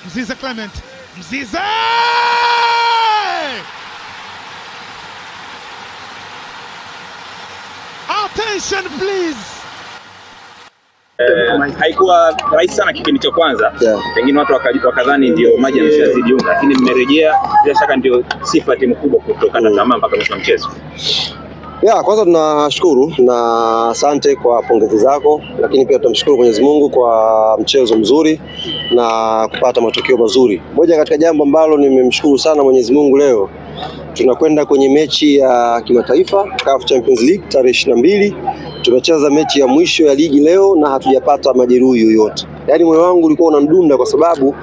Mzize Clement, Mzize! Attention please. Haikuwa rahisi sana kipindi cha kwanza. Pengine watu wakadhani ndio maji yameshazidi unga, lakini mmerejea, bila shaka ndio sifa ya timu kubwa kutokana na tamaa mpaka mwisho wa mchezo. Kwanza tunashukuru na asante kwa pongezi zako, lakini pia tunamshukuru Mwenyezi Mungu kwa mchezo mzuri na kupata matokeo mazuri. Moja katika jambo ambalo nimemshukuru sana Mwenyezi Mungu, leo tunakwenda kwenye mechi ya kimataifa CAF Champions League tarehe 22. Tumecheza mechi ya mwisho ya ligi leo na hatujapata majeruhi yoyote. Yaani moyo wangu ulikuwa unamdunda kwa sababu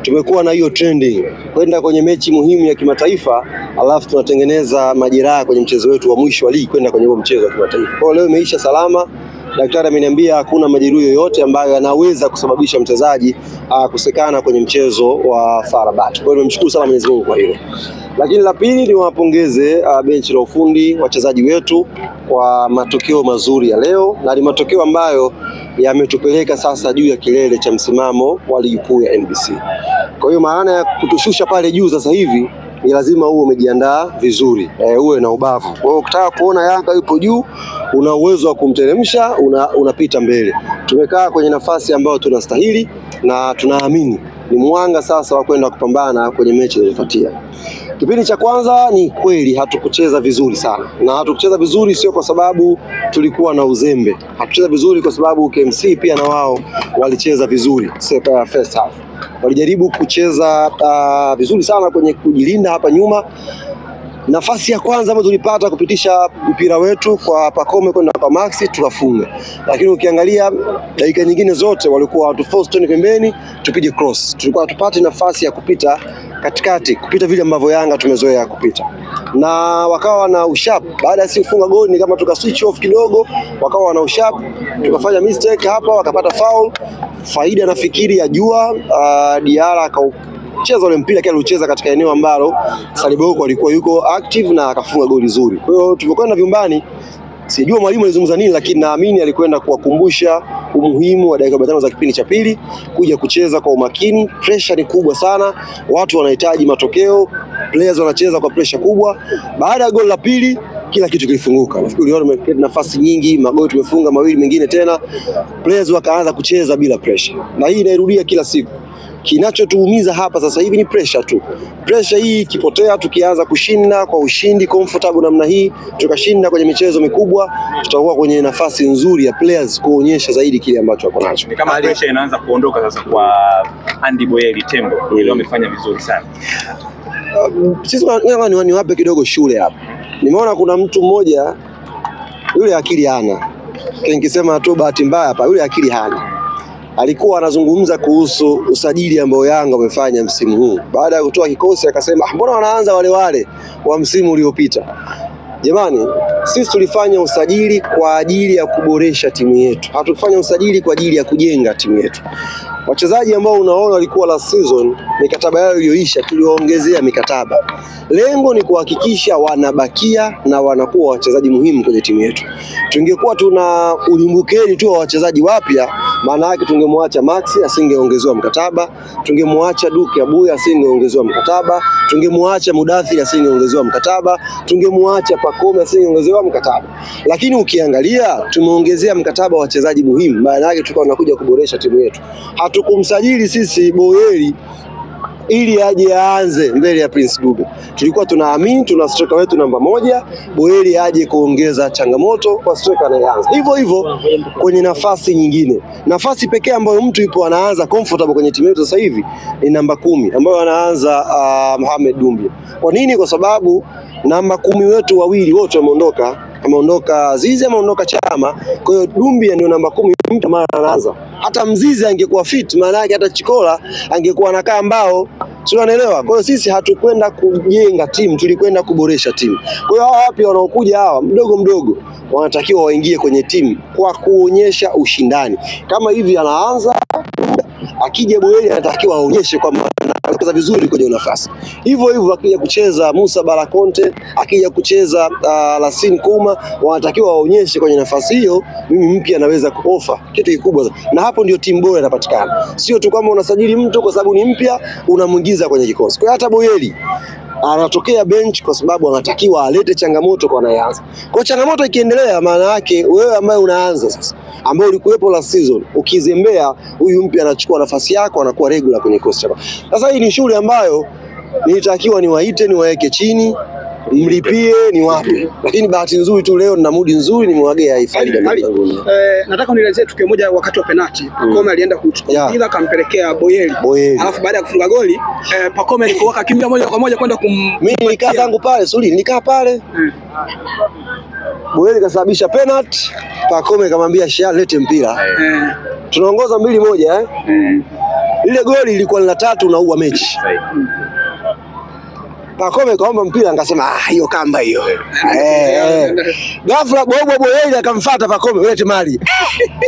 tumekuwa na hiyo trending kwenda kwenye mechi muhimu ya kimataifa, alafu tunatengeneza majeraha kwenye mchezo wetu wa mwisho wa ligi kwenda kwenye huo mchezo wa kimataifa. Kwa leo imeisha salama. Daktari ameniambia hakuna majeruhi yoyote ambayo yanaweza kusababisha mchezaji kusekana kwenye mchezo wa FAR Rabat. Kwa hiyo nimemshukuru sana Mwenyezi Mungu kwa hilo. Lakini la pili ni wapongeze benchi la ufundi, wachezaji wetu kwa matokeo mazuri ya leo, na ni matokeo ambayo yametupeleka sasa juu ya kilele cha msimamo wa ligi kuu ya NBC. Kwa hiyo maana ya kutushusha pale juu sasa hivi ni lazima uwe umejiandaa vizuri, uwe na ubavu. Kwa hiyo ukitaka kuona Yanga yupo juu, una uwezo wa kumteremsha, unapita mbele. Tumekaa kwenye nafasi ambayo tunastahili na tunaamini ni mwanga sasa wa kwenda kupambana kwenye mechi inayofuatia. Kipindi cha kwanza ni kweli hatukucheza vizuri sana, na hatukucheza vizuri sio kwa sababu tulikuwa na uzembe. Hatukucheza vizuri kwa sababu KMC pia na wao walicheza vizuri first half. Walijaribu kucheza vizuri sana kwenye kujilinda hapa nyuma. Nafasi ya kwanza ambayo tulipata kupitisha mpira wetu kwa Pacome kwenda kwa Maxi tukafunga. Lakini ukiangalia dakika nyingine zote walikuwa watu force turn pembeni tupige cross. Tulikuwa tupate nafasi ya kupita katikati, kupita vile ambavyo Yanga tumezoea kupita. Na wakawa na ushap, baada ya sisi kufunga goli ni kama tuka switch off kidogo, wakawa na ushap, tukafanya mistake hapa, wakapata foul. Faida nafikiri ya jua Diara cheza ule mpira kile alicheza katika eneo ambalo Saliboko alikuwa yuko active na akafunga goli zuri. Kwa hiyo tulipokwenda vyumbani, sijua mwalimu alizungumza nini, lakini naamini alikwenda kuwakumbusha umuhimu wa dakika 45 za kipindi cha pili kuja kucheza kwa umakini. Pressure ni kubwa sana, watu wanahitaji matokeo, players wanacheza kwa pressure kubwa. Baada ya goli la pili kila kitu kilifunguka. Nafikiri uliona nafasi nyingi, magoli tumefunga mawili mengine tena, players wakaanza kucheza bila pressure. Na hii inairudia kila siku. Kinachotuumiza hapa sasa hivi ni pressure tu. Pressure hii ikipotea, tukianza kushinda kwa ushindi comfortable namna hii, tukashinda kwenye michezo mikubwa, tutakuwa kwenye nafasi nzuri ya players kuonyesha zaidi kile ambacho wako nacho. Ni kama pressure inaanza kuondoka sasa kwa Andy Boyeli Tembo. Ile wamefanya vizuri sana. Sisi niwape kidogo shule hapa. Nimeona kuna mtu mmoja yule akili hana. Nikisema tu bahati mbaya hapa, yule akili hana. Alikuwa anazungumza kuhusu usajili ambao Yanga wamefanya msimu huu. Baada ya kutoa kikosi akasema, mbona wanaanza wale wa msimu uliopita? Jamani, sisi tulifanya usajili kwa ajili ya kuboresha timu yetu. Hatukufanya usajili kwa ajili ya kujenga timu yetu. Wachezaji ambao unaona walikuwa last season, mikataba yao iliyoisha tuliwaongezea mikataba. Lengo ni kuhakikisha wanabakia na wanakuwa wachezaji muhimu kwenye timu yetu. Tungekuwa tuna ulimbukeni tu wa wachezaji wapya, maana yake tungemwacha Maxi asingeongezewa mkataba, tungemwacha Duke Abuya asingeongezewa mkataba, tungemwacha Mudathir asingeongezewa mkataba, tungemwacha Pacome asingeongezewa mkataba. Lakini ukiangalia tumeongezea mkataba wa wachezaji muhimu, maana yake tulikuwa tunakuja kuboresha timu yetu. Hatukumsajili sisi Boyeli ili aje aanze mbele ya Prince Dube. Tulikuwa tunaamini tuna striker wetu namba 1, Boyeli aje kuongeza changamoto kwa striker anayeanza. Hivyo hivyo kwenye nafasi nyingine. Nafasi pekee ambayo mtu yupo anaanza comfortable kwenye timu yetu sasa hivi ni namba 10 ambayo anaanza Mohamed Dumbia. Kwa nini? Kwa sababu namba 10 wetu wawili wote wameondoka. Ameondoka Zizi, ameondoka Chama. Kwa hiyo Dumbia ndio namba 10 mtu mara anaanza. Hata Mzizi angekuwa fit, maana yake hata Chikola angekuwa anakaa mbao. Sio, unaelewa? Kwa hiyo sisi hatukwenda kujenga timu, tulikwenda kuboresha timu. Kwa hiyo hawa wapi wanaokuja hawa mdogo mdogo wanatakiwa waingie kwenye timu kwa kuonyesha ushindani. Kama hivi anaanza Akija Boyeli anatakiwa aonyeshe kwamba anacheza vizuri kwenye nafasi. Hivyo hivyo akija kucheza Musa Balakonte, akija kucheza Lassine Kouma, wanatakiwa waonyeshe kwenye nafasi hiyo mimi mpya anaweza kuofa kitu kikubwa. Na hapo ndio timu bora inapatikana. Sio tu kama unasajili mtu kwa sababu ni mpya unamuingiza kwenye kikosi. Kwa hata Boyeli anatokea bench kwa sababu anatakiwa alete changamoto kwa anayeanza. Kwa changamoto ikiendelea, maana yake wewe ambaye unaanza sasa, ambaye ulikuwepo last season, ukizembea huyu mpya anachukua nafasi yako, anakuwa regular kwenye kikosi chako. Sasa hii ni shule ambayo nilitakiwa niwaite, niwaeke chini, mlipie, ni wapi. Lakini bahati nzuri tu leo nina mood nzuri, nimewagea hii faida. Nataka unielezee tukio moja wakati wa penalty. Pacome alienda kuchukua mpira akampelekea Boyeli. Alafu baada ya kufunga goli, Pacome alikuwa akimbia moja kwa moja kwenda mimi nilikaa zangu pale, nilikaa pale. Boyeli kasababisha penalty, Pacome kamwambia Shia lete mpira. Tunaongoza 2-1 Ile goli ilikuwa la 3 unaua mechi. Pacome kaomba mpira, akasema hiyo kamba hiyo. Ghafla Boyeli akamfuata Pacome, lete mali.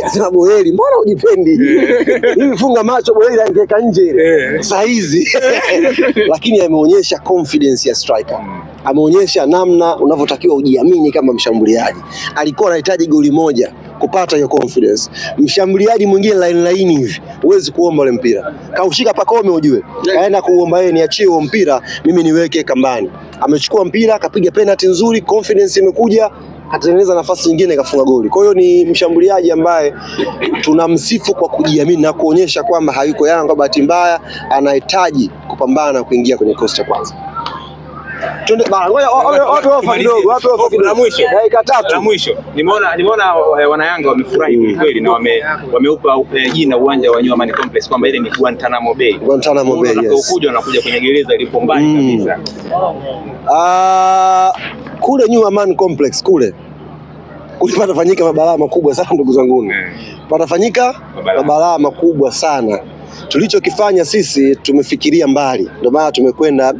Akasema Boyeli, mbona ujipendi? Hivi funga macho, Boyeli angeka nje saa hizi. Lakini ameonyesha confidence ya striker. Ameonyesha namna unavyotakiwa ujiamini kama mshambuliaji. Alikuwa anahitaji goli moja kupata hiyo confidence. Mshambuliaji mwingine line hivi huwezi kuomba ule mpira. Kaushika Pacome ujue. Kaenda kuomba yeye, niachie huo mpira mimi niweke kambani. Amechukua mpira, akapiga penalty nzuri, confidence imekuja, akatengeneza nafasi nyingine, kafunga goli. Kwa hiyo ni mshambuliaji ambaye tunamsifu kwa kujiamini na kuonyesha kwamba hayuko Yanga bahati mbaya, anahitaji kupambana kuingia kwenye kikosi cha kwanza. Twende bana, ngoja wape ofa kidogo, wape ofa kidogo. La mwisho. Dakika 3. La mwisho. Nimeona wana Yanga wamefurahi kweli na wameupa jina uwanja wa New Amani Complex kwamba ile ni Guantanamo Bay. Guantanamo Bay, yes. Wanakuja kwenye gereza lipo mbali kabisa. Kule New Amani Complex kule panafanyika mabalaa makubwa sana ndugu zangu. Panafanyika mabalaa makubwa sana. Tulichokifanya sisi tumefikiria mbali, ndio maana tumekwenda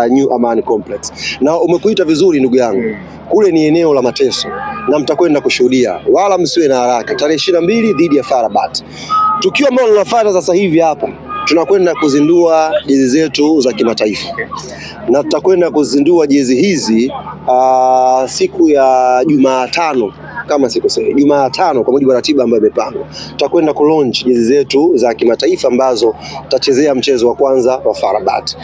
New Amani Complex. Na umekuita vizuri ndugu yangu. Kule ni eneo la mateso na mtakwenda kushuhudia, wala msiwe na haraka. Tarehe 22 dhidi ya FAR Rabat. Tukio ambalo tunafuata sasa hivi hapa, tunakwenda kuzindua jezi zetu za kimataifa. Na tutakwenda kuzindua jezi hizi siku ya Jumatano kama sikosei, Jumatano kwa mujibu wa ratiba ambayo imepangwa. Tutakwenda kulaunch jezi zetu za kimataifa ambazo tutachezea mchezo wa kwanza wa FAR Rabat.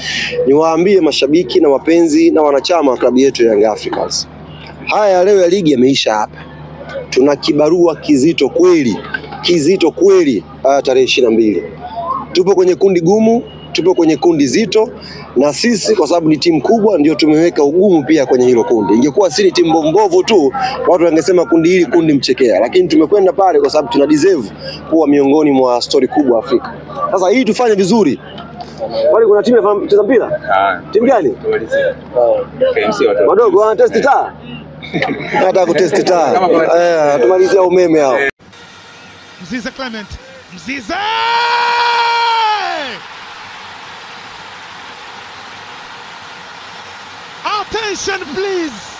Niwaambie mashabiki na wapenzi na wanachama wa klabu yetu ya Young Africans, haya leo ya ligi yameisha hapa. Tuna kibarua kizito kweli tarehe 22. Tupo kwenye kundi gumu, tupo kwenye kundi zito, na sisi kwa sababu ni timu kubwa ndio tumeweka ugumu pia kwenye hilo kundi. Ingekuwa si timu mbovu tu, watu wangesema kundi hili kundi mchekea, lakini tumekwenda pale kwa sababu tuna deserve kuwa miongoni mwa story kubwa Afrika. Sasa hii tufanye vizuri. Wale kuna timu ya kucheza mpira? Timu gani? Wadogo wana test taa. Nataka kutest taa. Tumalizia umeme hao. Mzize Clement. Mzize! Attention please.